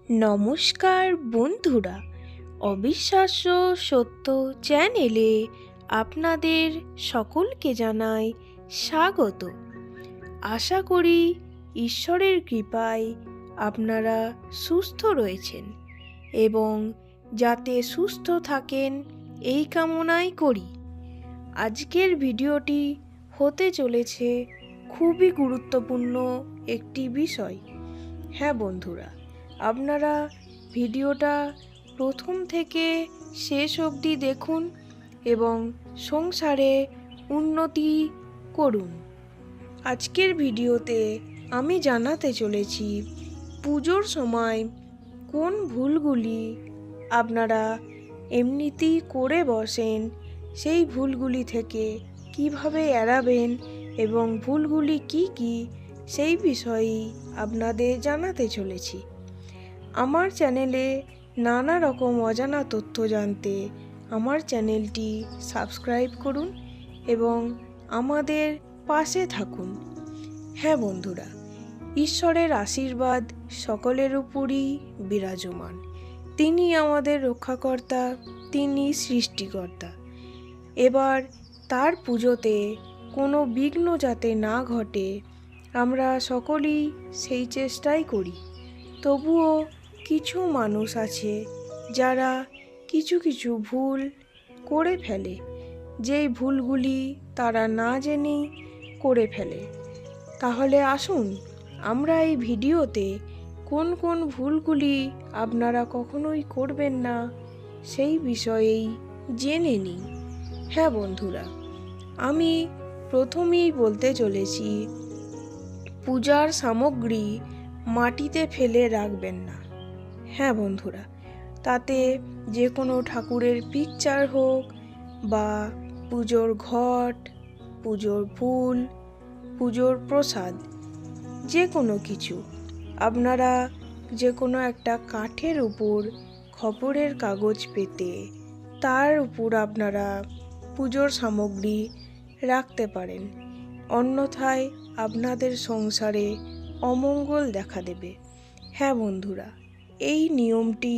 নমস্কার বন্ধুরা, অবিশ্বাস্য সত্য চ্যানেলে আপনাদের সকলকে জানাই স্বাগত। আশা করি ঈশ্বরের কৃপায় আপনারা সুস্থ রয়েছেন এবং যাতে সুস্থ থাকেন এই কামনাই করি। আজকের ভিডিওটি হতে চলেছে খুবই গুরুত্বপূর্ণ একটি বিষয়। হ্যাঁ বন্ধুরা, আপনারা ভিডিওটা প্রথম থেকে শেষ অবধি দেখুন এবং সংসারে উন্নতি করুন। আজকের ভিডিওতে আমি জানাতে চলেছি পুজোর সময় কোন ভুলগুলি আপনারা এমনিতেই করে বসেন, সেই ভুলগুলি থেকে কিভাবে এড়াবেন এবং ভুলগুলি কি কি সেই বিষয়েই আপনাদের জানাতে চলেছি। আমার চ্যানেলে নানা রকম অজানা তথ্য জানতে আমার চ্যানেলটি সাবস্ক্রাইব করুন এবং আমাদের পাশে থাকুন। হ্যাঁ বন্ধুরা, ঈশ্বরের আশীর্বাদ সকলের উপরই বিরাজমান। তিনি আমাদের রক্ষাকর্তা, তিনি সৃষ্টিকর্তা। এবার তার পুজোতে কোনো বিঘ্ন যাতে না ঘটে, আমরা সকলেই সেই চেষ্টাই করি। তবুও কিছু মানুষ আছে যারা কিছু কিছু ভুল করে ফেলে, যেই ভুলগুলি তারা না জেনেই করে ফেলে। তাহলে আসুন আমরা এই ভিডিওতে কোন কোন ভুলগুলি আপনারা কখনোই করবেন না সেই বিষয়েই জেনে নিই। হ্যাঁ বন্ধুরা, আমি প্রথমেই বলতে চলেছি পূজার সামগ্রী মাটিতে ফেলে রাখবেন না। হ্যাঁ বন্ধুরা, তাতে যে কোনো ঠাকুরের পিকচার হোক বা পুজোর ঘট, পুজোর ফুল, পুজোর প্রসাদ, যে কোনো কিছু আপনারা যে কোনো একটা কাঠের উপর খবরের কাগজ পেতে তার উপর আপনারা পুজোর সামগ্রী রাখতে পারেন। অন্যথায় আপনাদের সংসারে অমঙ্গল দেখা দেবে। হ্যাঁ বন্ধুরা, এই নিয়মটি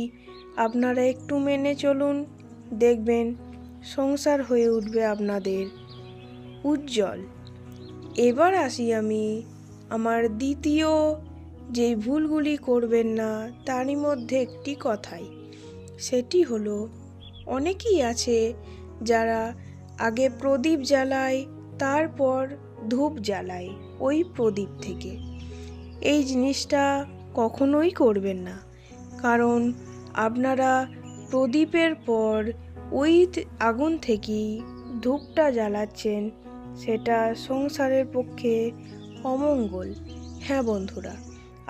আপনারা একটু মেনে চলুন, দেখবেন সংসার হয়ে উঠবে আপনাদের উজ্জ্বল। এবার আসি আমি আমার দ্বিতীয় যেই ভুলগুলি করবেন না তারই মধ্যে একটি কথাই। সেটি হলো, অনেকেই আছে যারা আগে প্রদীপ জ্বালায়, তারপর ধূপ জ্বালায় ওই প্রদীপ থেকে। এই জিনিসটা কখনোই করবেন না, কারণ আপনারা প্রদীপের পর ওই আগুন থেকেই ধূপটা জ্বালাচ্ছেন, সেটা সংসারের পক্ষে অমঙ্গল। হ্যাঁ বন্ধুরা,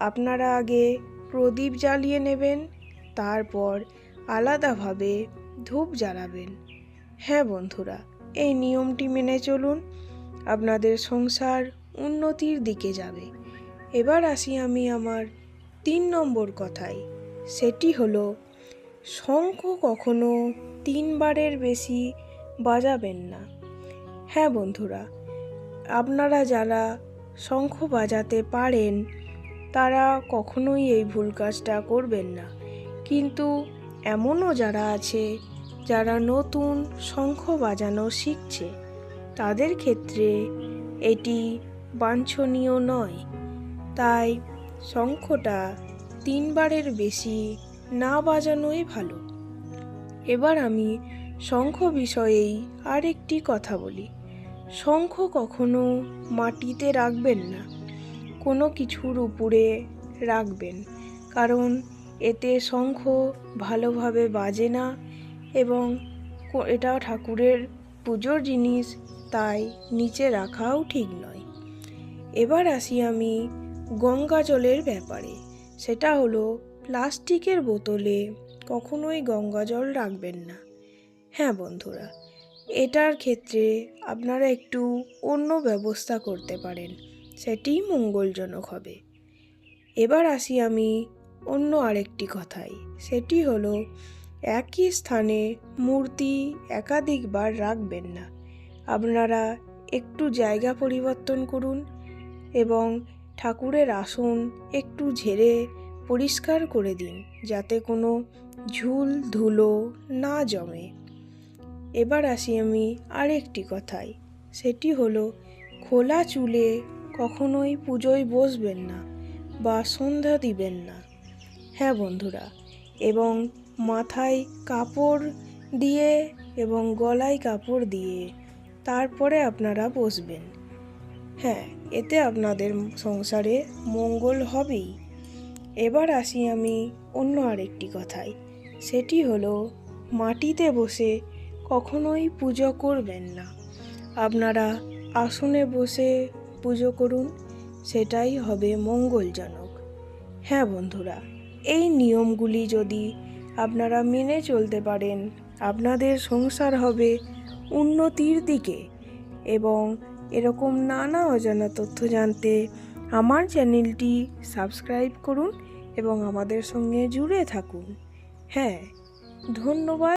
আপনারা আগে প্রদীপ জ্বালিয়ে নেবেন, তারপর আলাদাভাবে ধূপ জ্বালাবেন। হ্যাঁ বন্ধুরা, এই নিয়মটি মেনে চলুন, আপনাদের সংসার উন্নতির দিকে যাবে। এবার আসি আমি আমার 3 নম্বর কথায়। সেটি হলো, শঙ্খ কখনো 3 বারের বেশি বাজাবেন না। হ্যাঁ বন্ধুরা, আপনারা যারা শঙ্খ বাজাতে পারেন তারা কখনোই এই ভুল কাজটা করবেন না। কিন্তু এমনও যারা আছে যারা নতুন শঙ্খ বাজানো শিখছে, তাদের ক্ষেত্রে এটি বাঞ্ছনীয় নয়। তাই শঙ্খটা 3 বারের বেশি না বাজানোই ভালো। এবার আমি শঙ্খ বিষয়েই আরেকটি কথা বলি। শঙ্খ কখনো মাটিতে রাখবেন না, কোনো কিছুর উপরে রাখবেন, কারণ এতে শঙ্খ ভালোভাবে বাজে না এবং এটা ঠাকুরের পুজোর জিনিস, তাই নিচে রাখাও ঠিক নয়। এবার আসি আমি গঙ্গা জলের ব্যাপারে। সেটা হলো, প্লাস্টিকের বোতলে কখনোই গঙ্গা জল রাখবেন না। হ্যাঁ বন্ধুরা, এটার ক্ষেত্রে আপনারা একটু অন্য ব্যবস্থা করতে পারেন, সেটি মঙ্গলজনক হবে। এবার আসি আমি অন্য আরেকটি কথায়। সেটি হলো, একই স্থানে মূর্তি একাধিকবার রাখবেন না। আপনারা একটু জায়গা পরিবর্তন করুন এবং ঠাকুরের আসন একটু ঝেড়ে পরিষ্কার করে দিন, যাতে কোনো ঝুল ধুলো না জমে। এবার আসি আমি আরেকটি কথায়, সেটি হলো খোলা চুলে কখনোই পুজোয় বসবেন না বা সন্ধ্যা দিবেন না। হ্যাঁ বন্ধুরা, এবং মাথায় কাপড় দিয়ে এবং গলায় কাপড় দিয়ে তারপরে আপনারা বসবেন। হ্যাঁ, এতে আপনাদের সংসারে মঙ্গল হবেই। এবার আসি আমি অন্য আরেকটি কথায়, সেটি হলো মাটিতে বসে কখনোই পুজো করবেন না। আপনারা আসনে বসে পুজো করুন, সেটাই হবে মঙ্গলজনক। হ্যাঁ বন্ধুরা, এই নিয়মগুলি যদি আপনারা মেনে চলতে পারেন, আপনাদের সংসার হবে উন্নতির দিকে। এবং এরকম নানা অজানা তথ্য জানতে আমার চ্যানেলটি সাবস্ক্রাইব করুন এবং আমাদের সঙ্গে জুড়ে থাকুন। হ্যাঁ, ধন্যবাদ।